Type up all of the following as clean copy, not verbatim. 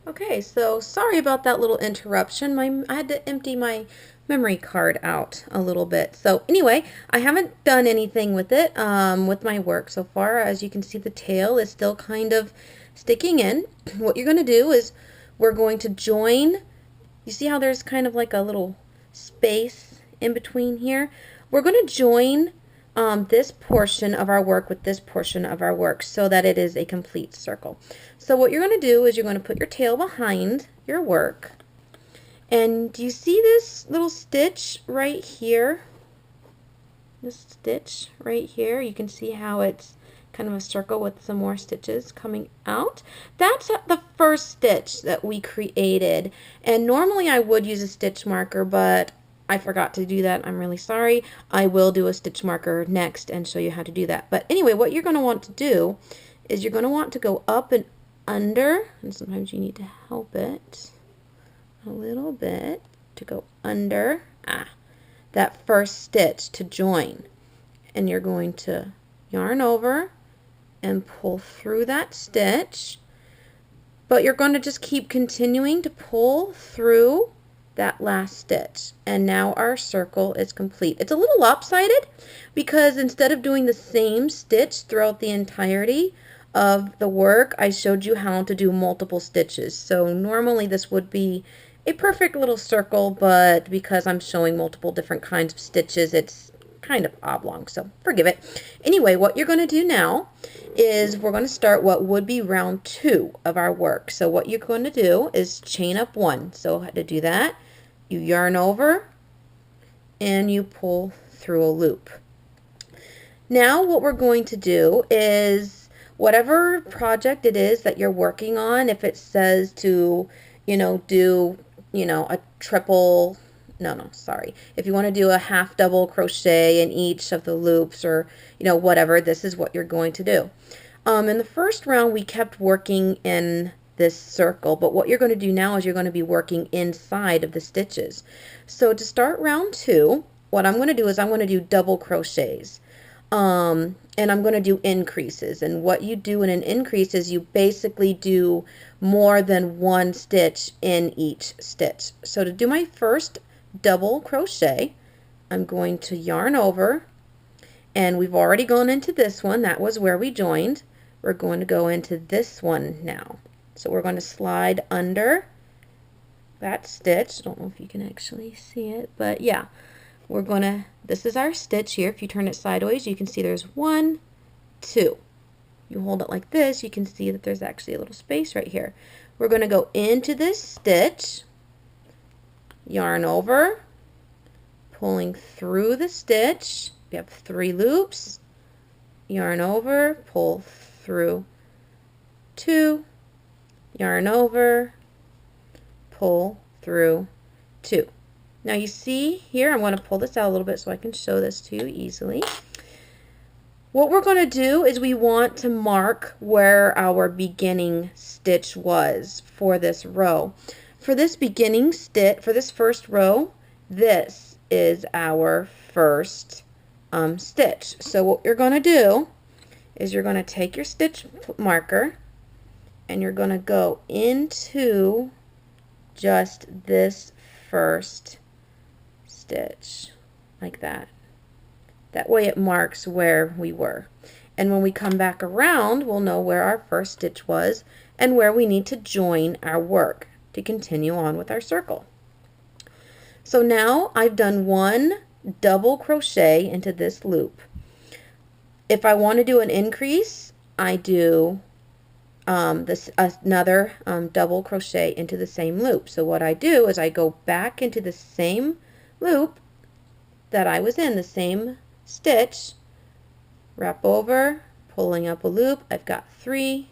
Okay, so sorry about that little interruption. I had to empty my memory card out a little bit. So anyway, I haven't done anything with it, with my work so far. As you can see, the tail is still kind of sticking in. What you're going to do is we're going to join. You see how there's kind of like a little space in between here? We're going to join this portion of our work with this portion of our work so that it is a complete circle. So what you're going to do is you're going to put your tail behind your work. And do you see this little stitch right here? This stitch right here, you can see how it's kind of a circle with some more stitches coming out. That's the first stitch that we created, and normally I would use a stitch marker, but I forgot to do that. I'm really sorry. I will do a stitch marker next and show you how to do that. But anyway, what you're going to want to do is you're going to want to go up and under, and sometimes you need to help it a little bit to go under that first stitch to join, and you're going to yarn over and pull through that stitch, but you're going to just keep continuing to pull through that last stitch, and now our circle is complete. It's a little lopsided because instead of doing the same stitch throughout the entirety of the work, I showed you how to do multiple stitches. So normally this would be a perfect little circle, but because I'm showing multiple different kinds of stitches, it's kind of oblong, so forgive it. Anyway, what you're going to do now is we're going to start what would be round 2 of our work. So what you're going to do is chain up 1. So to do that, you yarn over and you pull through a loop. Now what we're going to do is whatever project it is that you're working on, if it says to, do, a triple, sorry. If you want to do a half double crochet in each of the loops or, whatever, this is what you're going to do. In the first round, we kept working in this circle, but what you're going to do now is you're going to be working inside of the stitches. So to start round 2, what I'm going to do is I'm going to do double crochets. And I'm going to do increases, and what you do in an increase is you basically do more than one stitch in each stitch. So to do my first double crochet, I'm going to yarn over, and we've already gone into this one. That was where we joined. We're going to go into this one now. So we're going to slide under that stitch. I don't know if you can actually see it, but yeah. We're going to, this is our stitch here. If you turn it sideways, you can see there's 1, 2. You hold it like this, you can see that there's actually a little space right here. We're going to go into this stitch, yarn over, pulling through the stitch. We have 3 loops, yarn over, pull through 2, yarn over, pull through 2. Now you see here, I'm going to pull this out a little bit so I can show this to you easily. What we're going to do is we want to mark where our beginning stitch was for this row. For this beginning stitch, for this first row, this is our first stitch. So what you're going to do is you're going to take your stitch marker and you're going to go into just this first stitch like that. That way it marks where we were. And when we come back around, we'll know where our first stitch was and where we need to join our work to continue on with our circle. So now I've done 1 double crochet into this loop. If I want to do an increase, I do another double crochet into the same loop. So what I do is I go back into the same loop that I was in, the same stitch, wrap over, pulling up a loop. I've got 3,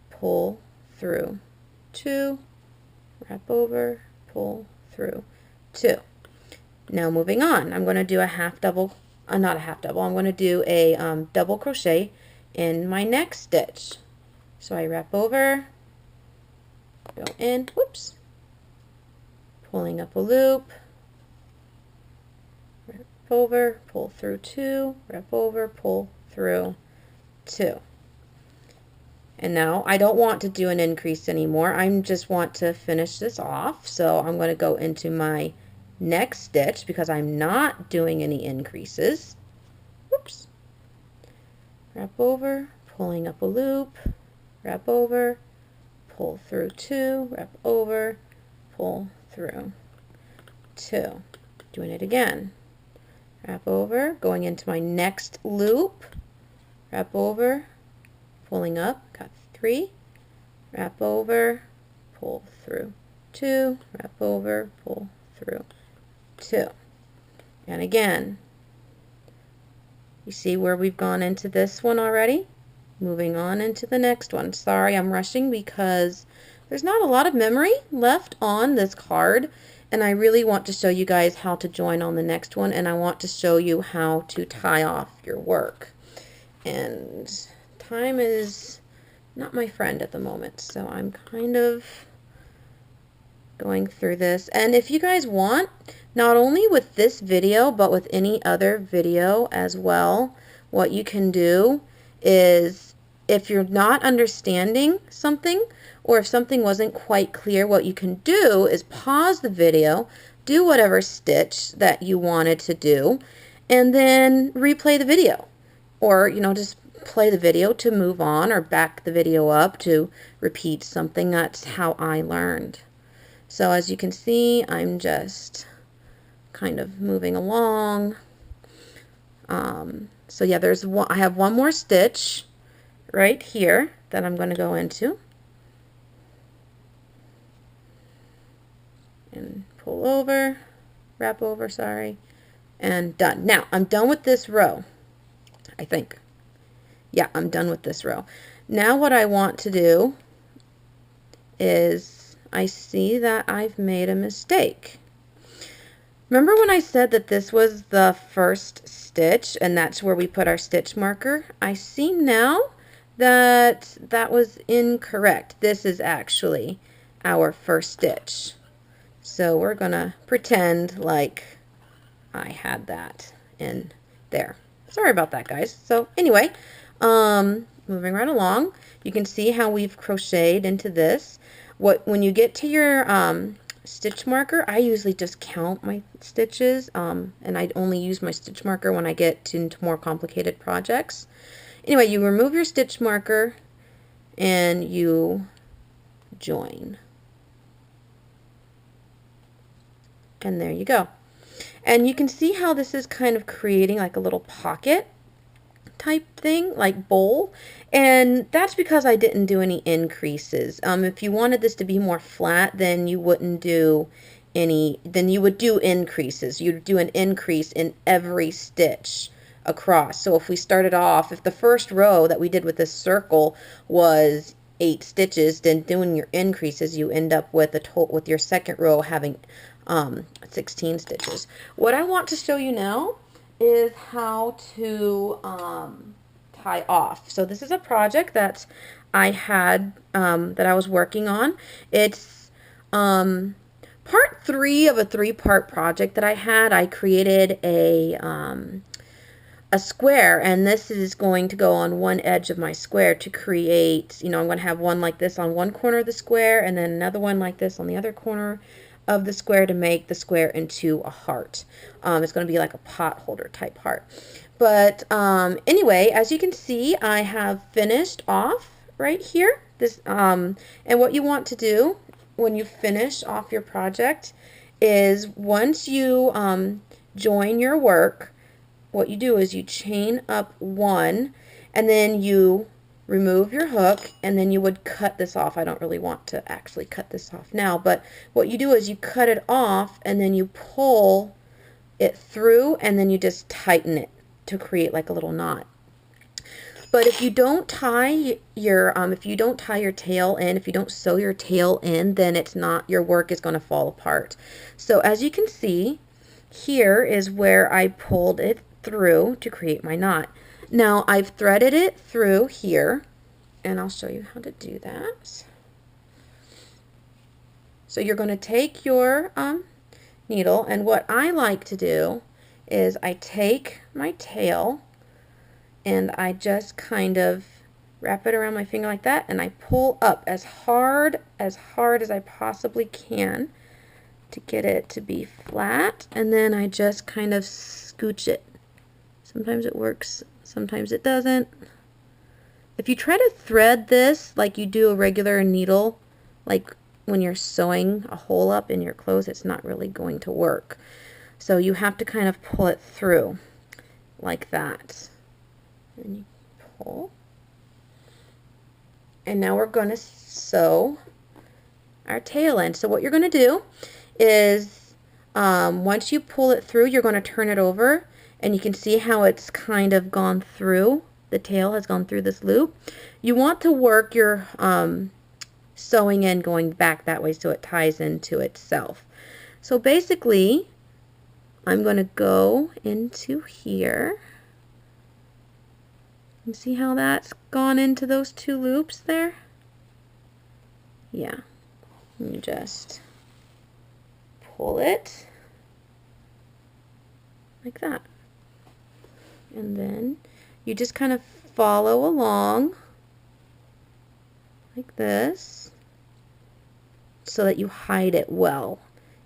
pull through 2, wrap over, pull through 2. Now moving on, I'm going to do a half double, not a half double, I'm going to do a double crochet in my next stitch. So I wrap over, go in, whoops, pulling up a loop, wrap over, pull through 2, wrap over, pull through 2. And now I don't want to do an increase anymore. I just want to finish this off. So I'm going to go into my next stitch because I'm not doing any increases. Whoops. Wrap over, pulling up a loop, wrap over, pull through 2, wrap over, pull through 2. Doing it again. Wrap over, going into my next loop, wrap over, pulling up, got 3, wrap over, pull through 2, wrap over, pull through 2. And again, you see where we've gone into this one already? Moving on into the next one. Sorry, I'm rushing because there's not a lot of memory left on this card, and I really want to show you guys how to join on the next one, and I want to show you how to tie off your work. And time is not my friend at the moment, so I'm kind of going through this. And if you guys want, not only with this video, but with any other video as well, what you can do is, if you're not understanding something, or if something wasn't quite clear, what you can do is pause the video, do whatever stitch that you wanted to do, and then replay the video. Or, you know, just play the video to move on, or back the video up to repeat something. That's how I learned. So as you can see, I'm just kind of moving along. So yeah, I have one more stitch right here that I'm going to go into. And pull over, wrap over, sorry, and done. Now, I'm done with this row, I think. Yeah, I'm done with this row. Now what I want to do is, I see that I've made a mistake. Remember when I said that this was the first stitch and that's where we put our stitch marker? I see now that that was incorrect. This is actually our first stitch. So we're gonna pretend like I had that in there. Sorry about that, guys. So anyway, moving right along, you can see how we've crocheted into this. When you get to your stitch marker, I usually just count my stitches, and I only use my stitch marker when I get into more complicated projects. Anyway, you remove your stitch marker and you join. And there you go. And you can see how this is kind of creating like a little pocket type thing, like bowl, and that's because I didn't do any increases. If you wanted this to be more flat, then you wouldn't do any, then you would do increases. You'd do an increase in every stitch across. So if we started off, if the first row that we did with this circle was 8 stitches, then doing your increases, you end up with with your second row having 16 stitches. What I want to show you now is how to tie off. So this is a project that I had that I was working on. It's part 3 of a 3-part project that I had. I created a square, and this is going to go on one edge of my square to create, you know, I'm going to have one like this on one corner of the square and then another one like this on the other corner of the square to make the square into a heart. It's going to be like a pot holder type heart. But anyway, as you can see, I have finished off right here. This and what you want to do when you finish off your project is, once you join your work, what you do is you chain up 1 and then you remove your hook, and then you would cut this off. I don't really want to actually cut this off now, but what you do is you cut it off and then you pull it through and then you just tighten it to create like a little knot. But if you don't tie your tail in, if you don't sew your tail in, then it's not, your work is going to fall apart. So as you can see, here is where I pulled it through to create my knot. Now I've threaded it through here, and I'll show you how to do that. So you're going to take your needle, and what I like to do is I take my tail and I just kind of wrap it around my finger like that, and I pull up as hard as I possibly can to get it to be flat, and then I just kind of scooch it. Sometimes it works, sometimes it doesn't. If you try to thread this like you do a regular needle, like when you're sewing a hole up in your clothes, it's not really going to work. So you have to kind of pull it through like that. And you pull. And now we're going to sew our tail end. So what you're going to do is once you pull it through, you're going to turn it over, and you can see how it's kind of gone through. The tail has gone through this loop. You want to work your sewing end going back that way so it ties into itself. So basically, I'm going to go into here. You see how that's gone into those two loops there? Yeah. You just pull it like that. And then you just kind of follow along like this so that you hide it well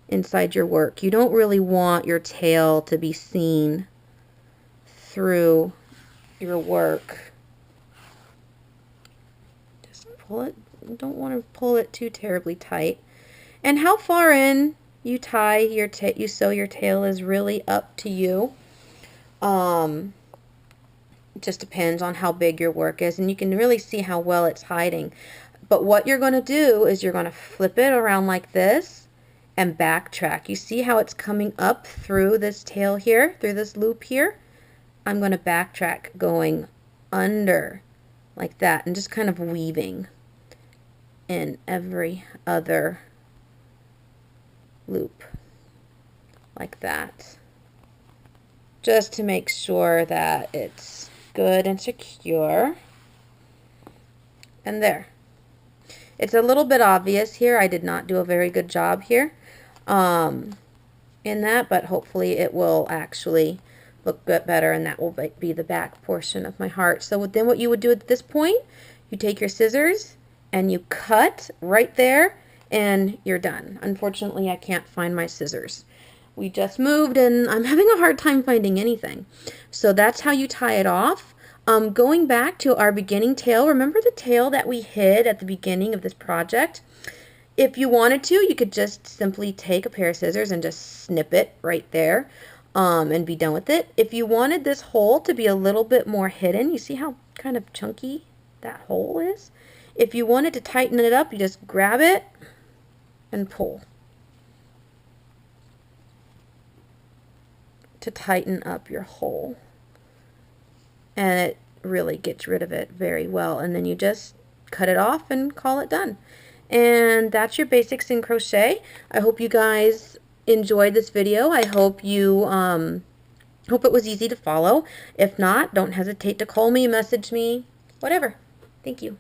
inside your work. You don't really want your tail to be seen through your work. Just pull it. You don't want to pull it too terribly tight. And how far in you tie your you sew your tail is really up to you. It just depends on how big your work is, and you can really see how well it's hiding. But what you're going to do is you're going to flip it around like this and backtrack. You see how it's coming up through this tail here, through this loop here? I'm going to backtrack going under like that and just kind of weaving in every other loop like that, just to make sure that it's good and secure. And there. It's a little bit obvious here. I did not do a very good job here in that, but hopefully it will actually look good better, and that will be the back portion of my heart. So then what you would do at this point, you take your scissors and you cut right there, and you're done. Unfortunately, I can't find my scissors. We just moved and I'm having a hard time finding anything. So that's how you tie it off. Going back to our beginning tail, remember the tail that we hid at the beginning of this project? If you wanted to, you could just simply take a pair of scissors and just snip it right there and be done with it. If you wanted this hole to be a little bit more hidden, you see how kind of chunky that hole is? If you wanted to tighten it up, you just grab it and pull to tighten up your hole. And it really gets rid of it very well. And then you just cut it off and call it done. And that's your basics in crochet. I hope you guys enjoyed this video. I hope you hope it was easy to follow. If not, don't hesitate to call me, message me, whatever. Thank you.